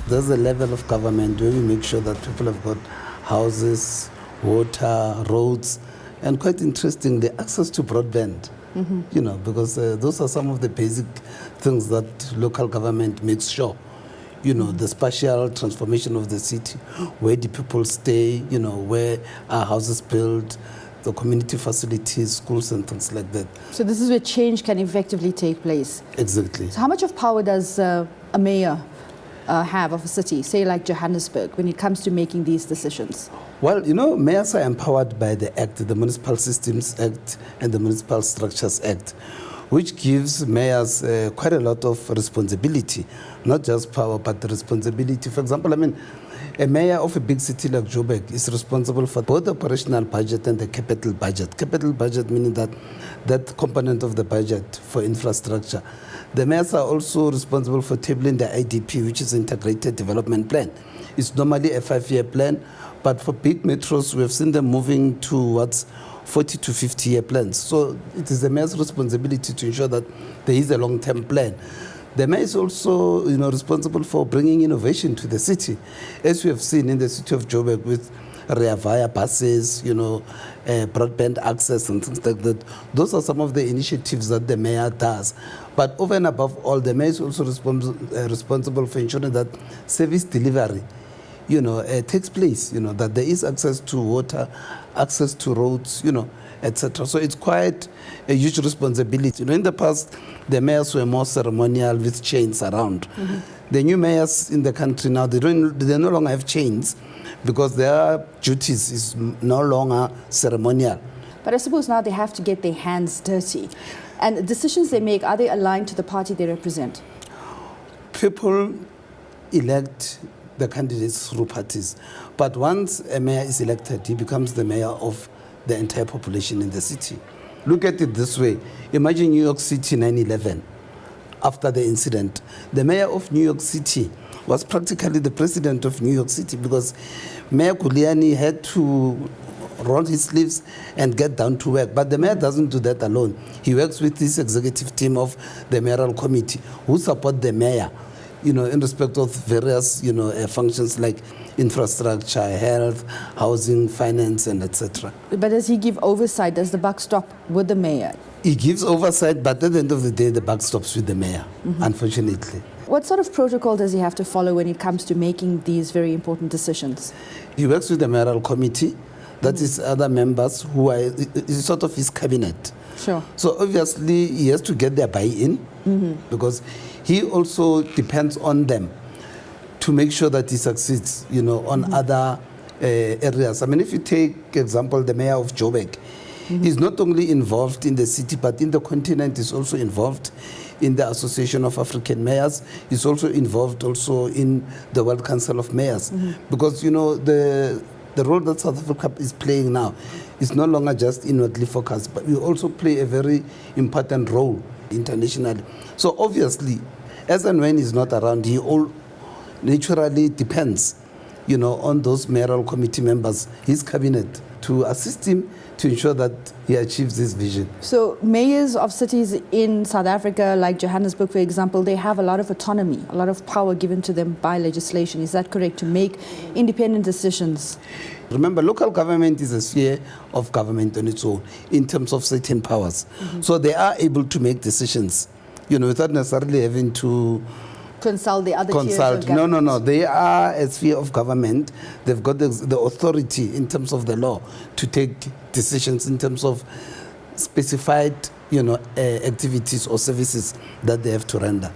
There's a level of government where we make sure that people have got houses, water, roads, and quite interestingly, access to broadband. You know, because those are some of the basic things that local government makes sure. You know, the spatial transformation of the city, where do people stay, you know, where are houses built, the community facilities, schools and things like that. So this is where change can effectively take place. Exactly. So how much of power does a mayor have of a city, say like Johannesburg, when it comes to making these decisions? Well, you know, mayors are empowered by the Act, the Municipal Systems Act and the Municipal Structures Act, which gives mayors quite a lot of responsibility, not just power, but the responsibility. For example, I mean, a mayor of a big city like Joburg is responsible for both the operational budget and the capital budget. Capital budget meaning that component of the budget for infrastructure. The mayors are also responsible for tabling the IDP, which is Integrated Development Plan. It's normally a 5-year plan, but for big metros, we have seen them moving towards 40 to 50-year plans. So it is the mayor's responsibility to ensure that there is a long-term plan. The mayor is also, you know, responsible for bringing innovation to the city, as we have seen in the city of Joburg with Rea Vaya buses, you know, broadband access and things like that. Those are some of the initiatives that the mayor does. But over and above all, the mayor is also responsible for ensuring that service delivery, you know, takes place, you know, that there is access to water, access to roads, you know, etc. So it's quite a huge responsibility. You know, in the past, the mayors were more ceremonial with chains around. The new mayors in the country now, they no longer have chains because their duties is no longer ceremonial. But I suppose now they have to get their hands dirty. And the decisions they make, are they aligned to the party they represent? People elect the candidates through parties. But once a mayor is elected, he becomes the mayor of the entire population in the city. Look at it this way. Imagine New York City 9/11. After the incident, the mayor of New York City was practically the president of New York City because Mayor Kuliani had to roll his sleeves and get down to work. But the mayor doesn't do that alone. He works with this executive team of the mayoral committee who support the mayor, you know, in respect of various, you know, functions like infrastructure, health, housing, finance, and etc. But does he give oversight? Does the buck stop with the mayor? He gives oversight, but at the end of the day, the buck stops with the mayor, unfortunately. What sort of protocol does he have to follow when it comes to making these very important decisions? He works with the mayoral committee, that is other members who are is sort of his cabinet. Sure. So obviously he has to get their buy-in because he also depends on them to make sure that he succeeds, you know, on other areas. I mean, if you take, example, the mayor of Joburg, he's not only involved in the city, but in the continent. He's also involved in the Association of African Mayors. He's also involved also in the World Council of Mayors. Because, you know, the role that South Africa is playing now is no longer just inwardly focused, but we also play a very important role internationally. So obviously, as and when he's not around, he all naturally depends, you know, on those mayoral committee members, his cabinet, to assist him to ensure that he achieves this vision. So mayors of cities in South Africa, like Johannesburg, for example, they have a lot of autonomy, a lot of power given to them by legislation. Is that correct, to make independent decisions? Remember, local government is a sphere of government on its own in terms of certain powers. So they are able to make decisions, you know, without necessarily having to consult the other tiers of No. government. They are a sphere of government. They've got the authority in terms of the law to take decisions in terms of specified, you know, activities or services that they have to render.